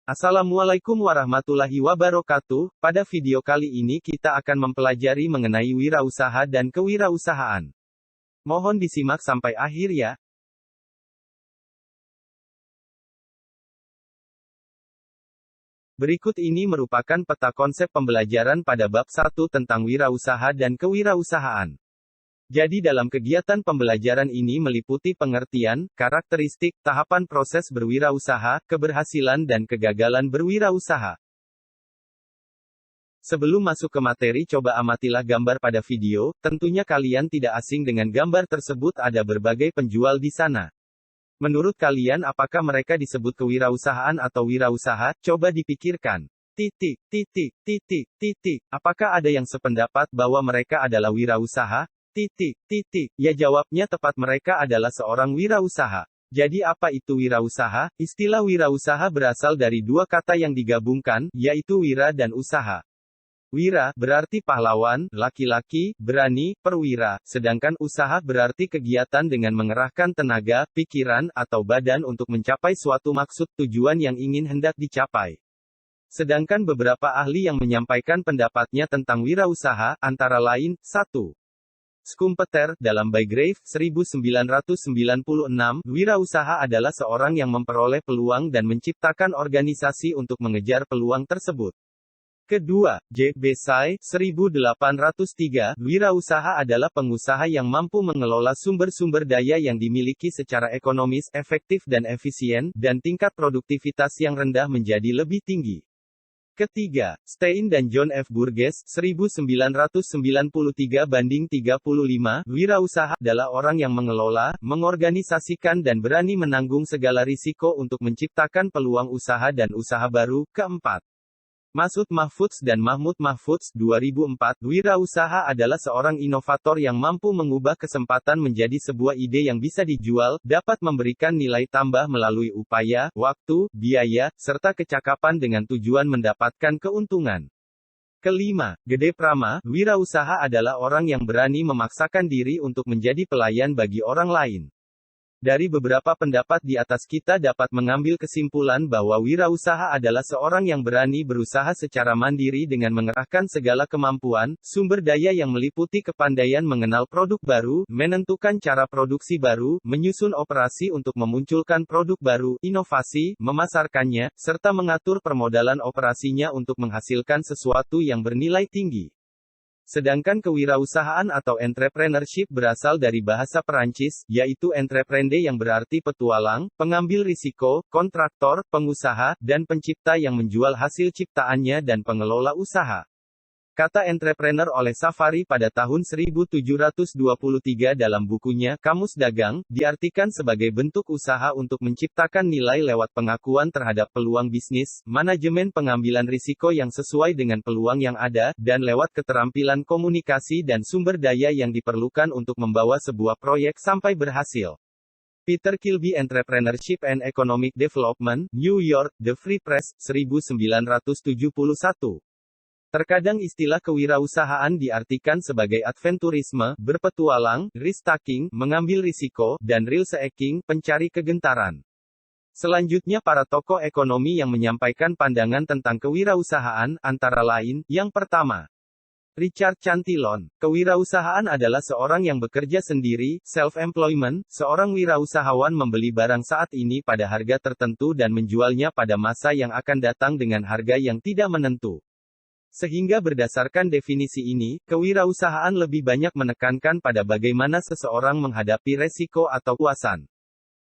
Assalamualaikum warahmatullahi wabarakatuh. Pada video kali ini kita akan mempelajari mengenai wirausaha dan kewirausahaan. Mohon disimak sampai akhir ya. Berikut ini merupakan peta konsep pembelajaran pada bab 1 tentang wirausaha dan kewirausahaan. Jadi dalam kegiatan pembelajaran ini meliputi pengertian, karakteristik, tahapan proses berwirausaha, keberhasilan dan kegagalan berwirausaha. Sebelum masuk ke materi, coba amatilah gambar pada video. Tentunya kalian tidak asing dengan gambar tersebut, ada berbagai penjual di sana. Menurut kalian apakah mereka disebut kewirausahaan atau wirausaha? Coba dipikirkan. Apakah ada yang sependapat bahwa mereka adalah wirausaha? Ya, jawabnya tepat, mereka adalah seorang wirausaha. Jadi apa itu wirausaha? Istilah wirausaha berasal dari dua kata yang digabungkan, yaitu wira dan usaha. Wira berarti pahlawan, laki-laki, berani, perwira, sedangkan usaha berarti kegiatan dengan mengerahkan tenaga, pikiran, atau badan untuk mencapai suatu maksud tujuan yang ingin hendak dicapai. Sedangkan beberapa ahli yang menyampaikan pendapatnya tentang wirausaha, antara lain, 1. Schumpeter, dalam Bygrave, 1996, wirausaha adalah seorang yang memperoleh peluang dan menciptakan organisasi untuk mengejar peluang tersebut. Kedua, J. B. Say, 1803, wirausaha adalah pengusaha yang mampu mengelola sumber-sumber daya yang dimiliki secara ekonomis, efektif dan efisien, dan tingkat produktivitas yang rendah menjadi lebih tinggi. Ketiga, Stein dan John F. Burgess, 1993-35, wirausaha adalah orang yang mengelola, mengorganisasikan dan berani menanggung segala risiko untuk menciptakan peluang usaha dan usaha baru. Keempat, Masud Mahfudz dan Mahmud Mahfudz, 2004, wirausaha adalah seorang inovator yang mampu mengubah kesempatan menjadi sebuah ide yang bisa dijual, dapat memberikan nilai tambah melalui upaya, waktu, biaya, serta kecakapan dengan tujuan mendapatkan keuntungan. Kelima, Gede Prama, wirausaha adalah orang yang berani memaksakan diri untuk menjadi pelayan bagi orang lain. Dari beberapa pendapat di atas kita dapat mengambil kesimpulan bahwa wirausaha adalah seorang yang berani berusaha secara mandiri dengan mengerahkan segala kemampuan, sumber daya yang meliputi kepandaian mengenal produk baru, menentukan cara produksi baru, menyusun operasi untuk memunculkan produk baru, inovasi, memasarkannya, serta mengatur permodalan operasinya untuk menghasilkan sesuatu yang bernilai tinggi. Sedangkan kewirausahaan atau entrepreneurship berasal dari bahasa Perancis, yaitu entreprendre yang berarti petualang, pengambil risiko, kontraktor, pengusaha, dan pencipta yang menjual hasil ciptaannya dan pengelola usaha. Kata entrepreneur oleh Safari pada tahun 1723 dalam bukunya, Kamus Dagang, diartikan sebagai bentuk usaha untuk menciptakan nilai lewat pengakuan terhadap peluang bisnis, manajemen pengambilan risiko yang sesuai dengan peluang yang ada, dan lewat keterampilan komunikasi dan sumber daya yang diperlukan untuk membawa sebuah proyek sampai berhasil. Peter Kilby, Entrepreneurship and Economic Development, New York, The Free Press, 1971. Terkadang istilah kewirausahaan diartikan sebagai adventurisme, berpetualang, risk-taking, mengambil risiko, dan risk-taking, pencari kegentaran. Selanjutnya para tokoh ekonomi yang menyampaikan pandangan tentang kewirausahaan, antara lain, yang pertama, Richard Cantillon. Kewirausahaan adalah seorang yang bekerja sendiri, self-employment, seorang wirausahawan membeli barang saat ini pada harga tertentu dan menjualnya pada masa yang akan datang dengan harga yang tidak menentu. Sehingga berdasarkan definisi ini, kewirausahaan lebih banyak menekankan pada bagaimana seseorang menghadapi resiko atau kuasan.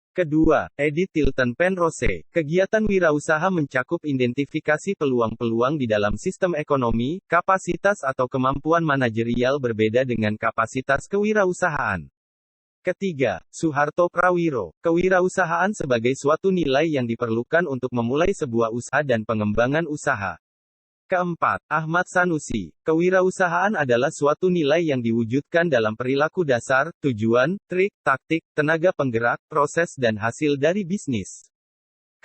Kedua, Edith Tilton Penrose. Kegiatan wirausaha mencakup identifikasi peluang-peluang di dalam sistem ekonomi, kapasitas atau kemampuan manajerial berbeda dengan kapasitas kewirausahaan. Ketiga, Suharto Prawiro. Kewirausahaan sebagai suatu nilai yang diperlukan untuk memulai sebuah usaha dan pengembangan usaha. Keempat, Ahmad Sanusi. Kewirausahaan adalah suatu nilai yang diwujudkan dalam perilaku dasar, tujuan, trik, taktik, tenaga penggerak, proses dan hasil dari bisnis.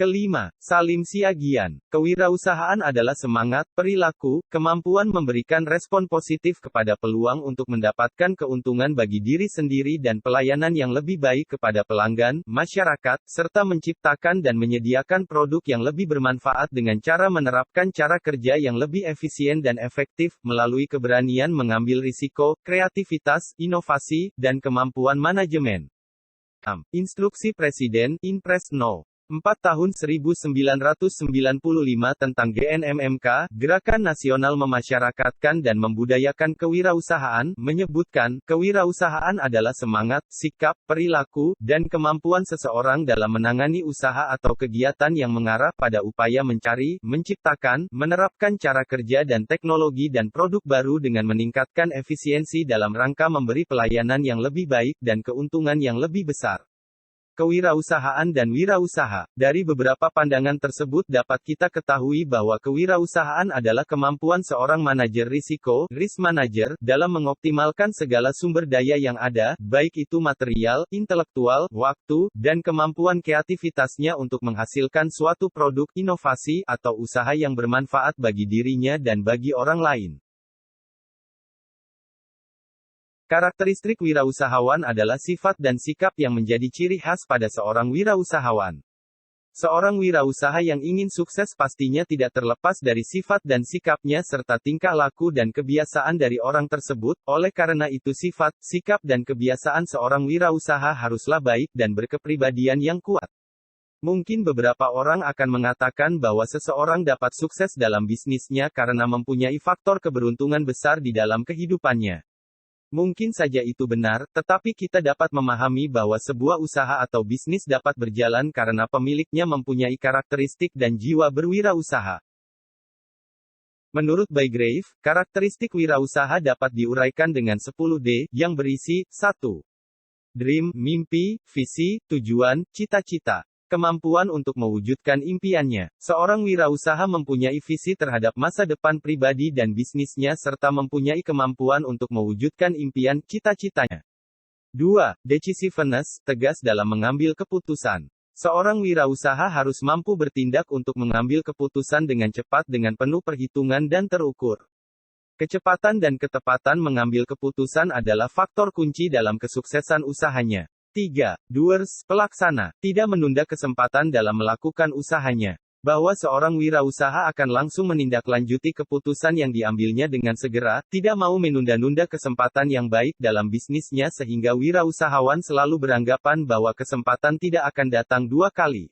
Kelima, Salim Siagian. Kewirausahaan adalah semangat, perilaku, kemampuan memberikan respon positif kepada peluang untuk mendapatkan keuntungan bagi diri sendiri dan pelayanan yang lebih baik kepada pelanggan, masyarakat, serta menciptakan dan menyediakan produk yang lebih bermanfaat dengan cara menerapkan cara kerja yang lebih efisien dan efektif, melalui keberanian mengambil risiko, kreativitas, inovasi, dan kemampuan manajemen. Instruksi Presiden, Inpres No. 4 Tahun 1995 tentang GNMMK, Gerakan Nasional Memasyarakatkan dan Membudayakan Kewirausahaan, menyebutkan, kewirausahaan adalah semangat, sikap, perilaku, dan kemampuan seseorang dalam menangani usaha atau kegiatan yang mengarah pada upaya mencari, menciptakan, menerapkan cara kerja dan teknologi dan produk baru dengan meningkatkan efisiensi dalam rangka memberi pelayanan yang lebih baik dan keuntungan yang lebih besar. Kewirausahaan dan wirausaha. Dari beberapa pandangan tersebut dapat kita ketahui bahwa kewirausahaan adalah kemampuan seorang manajer risiko, risk manager, dalam mengoptimalkan segala sumber daya yang ada, baik itu material, intelektual, waktu, dan kemampuan kreativitasnya untuk menghasilkan suatu produk, inovasi, atau usaha yang bermanfaat bagi dirinya dan bagi orang lain. Karakteristik wirausahawan adalah sifat dan sikap yang menjadi ciri khas pada seorang wirausahawan. Seorang wirausaha yang ingin sukses pastinya tidak terlepas dari sifat dan sikapnya serta tingkah laku dan kebiasaan dari orang tersebut. Oleh karena itu sifat, sikap dan kebiasaan seorang wirausaha haruslah baik dan berkepribadian yang kuat. Mungkin beberapa orang akan mengatakan bahwa seseorang dapat sukses dalam bisnisnya karena mempunyai faktor keberuntungan besar di dalam kehidupannya. Mungkin saja itu benar, tetapi kita dapat memahami bahwa sebuah usaha atau bisnis dapat berjalan karena pemiliknya mempunyai karakteristik dan jiwa berwirausaha. Menurut Bygrave, karakteristik wirausaha dapat diuraikan dengan 10D, yang berisi, 1. Dream, mimpi, visi, tujuan, cita-cita. Kemampuan untuk mewujudkan impiannya. Seorang wirausaha mempunyai visi terhadap masa depan pribadi dan bisnisnya serta mempunyai kemampuan untuk mewujudkan impian, cita-citanya. 2. Decisiveness, tegas dalam mengambil keputusan. Seorang wirausaha harus mampu bertindak untuk mengambil keputusan dengan cepat dengan penuh perhitungan dan terukur. Kecepatan dan ketepatan mengambil keputusan adalah faktor kunci dalam kesuksesan usahanya. 3. Doers, pelaksana, tidak menunda kesempatan dalam melakukan usahanya. Bahwa seorang wirausaha akan langsung menindaklanjuti keputusan yang diambilnya dengan segera, tidak mau menunda-nunda kesempatan yang baik dalam bisnisnya sehingga wirausahawan selalu beranggapan bahwa kesempatan tidak akan datang dua kali.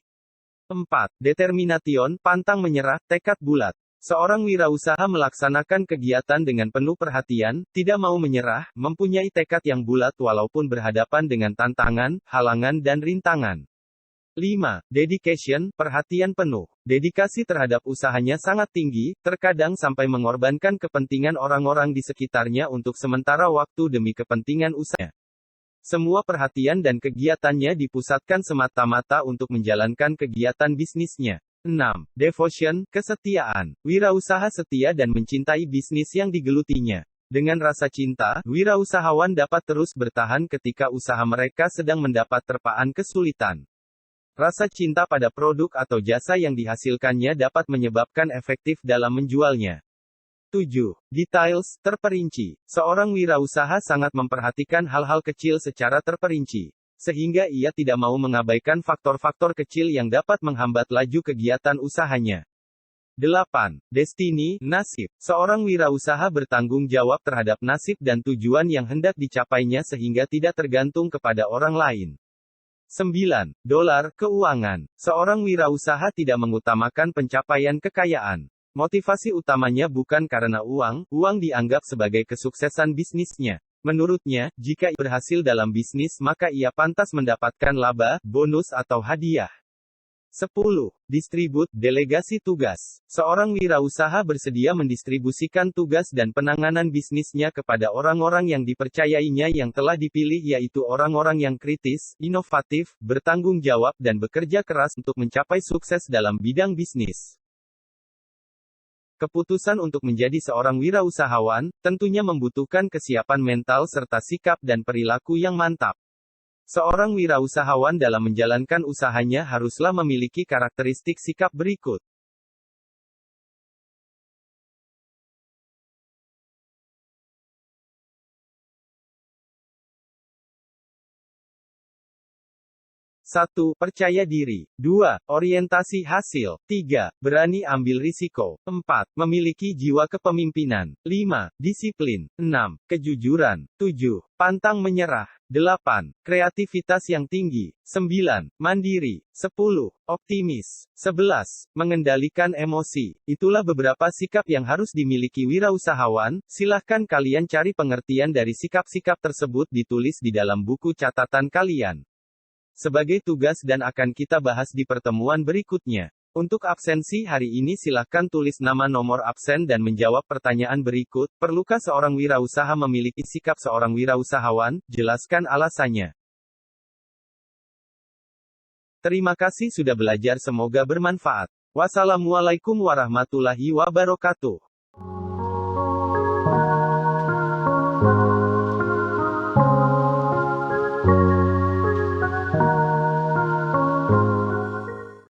4. Determination, pantang menyerah, tekad bulat. Seorang wirausaha melaksanakan kegiatan dengan penuh perhatian, tidak mau menyerah, mempunyai tekad yang bulat walaupun berhadapan dengan tantangan, halangan dan rintangan. 5. Dedication, perhatian penuh. Dedikasi terhadap usahanya sangat tinggi, terkadang sampai mengorbankan kepentingan orang-orang di sekitarnya untuk sementara waktu demi kepentingan usahanya. Semua perhatian dan kegiatannya dipusatkan semata-mata untuk menjalankan kegiatan bisnisnya. 6. Devotion, kesetiaan. Wirausaha setia dan mencintai bisnis yang digelutinya. Dengan rasa cinta, wirausahawan dapat terus bertahan ketika usaha mereka sedang mendapat terpaan kesulitan. Rasa cinta pada produk atau jasa yang dihasilkannya dapat menyebabkan efektif dalam menjualnya. 7. Details, terperinci. Seorang wirausaha sangat memperhatikan hal-hal kecil secara terperinci. Sehingga ia tidak mau mengabaikan faktor-faktor kecil yang dapat menghambat laju kegiatan usahanya. 8. Destiny, nasib. Seorang wirausaha bertanggung jawab terhadap nasib dan tujuan yang hendak dicapainya sehingga tidak tergantung kepada orang lain. 9. Dolar, keuangan. Seorang wirausaha tidak mengutamakan pencapaian kekayaan. Motivasi utamanya bukan karena uang dianggap sebagai kesuksesan bisnisnya. Menurutnya, jika ia berhasil dalam bisnis maka ia pantas mendapatkan laba, bonus atau hadiah. 10. Distribut, delegasi tugas. Seorang wirausaha bersedia mendistribusikan tugas dan penanganan bisnisnya kepada orang-orang yang dipercayainya yang telah dipilih yaitu orang-orang yang kritis, inovatif, bertanggung jawab dan bekerja keras untuk mencapai sukses dalam bidang bisnis. Keputusan untuk menjadi seorang wirausahawan, tentunya membutuhkan kesiapan mental serta sikap dan perilaku yang mantap. Seorang wirausahawan dalam menjalankan usahanya haruslah memiliki karakteristik sikap berikut. Satu, percaya diri. 2, orientasi hasil. 3, berani ambil risiko. 4, memiliki jiwa kepemimpinan. 5, disiplin. 6, kejujuran. 7, pantang menyerah. 8, kreativitas yang tinggi. 9, mandiri. 10, optimis. 11, mengendalikan emosi. Itulah beberapa sikap yang harus dimiliki wirausahawan. Silahkan kalian cari pengertian dari sikap-sikap tersebut ditulis di dalam buku catatan kalian. Sebagai tugas dan akan kita bahas di pertemuan berikutnya. Untuk absensi hari ini silahkan tulis nama nomor absen dan menjawab pertanyaan berikut. Perlukah seorang wirausaha memiliki sikap seorang wirausahawan? Jelaskan alasannya. Terima kasih sudah belajar, semoga bermanfaat. Wassalamualaikum warahmatullahi wabarakatuh.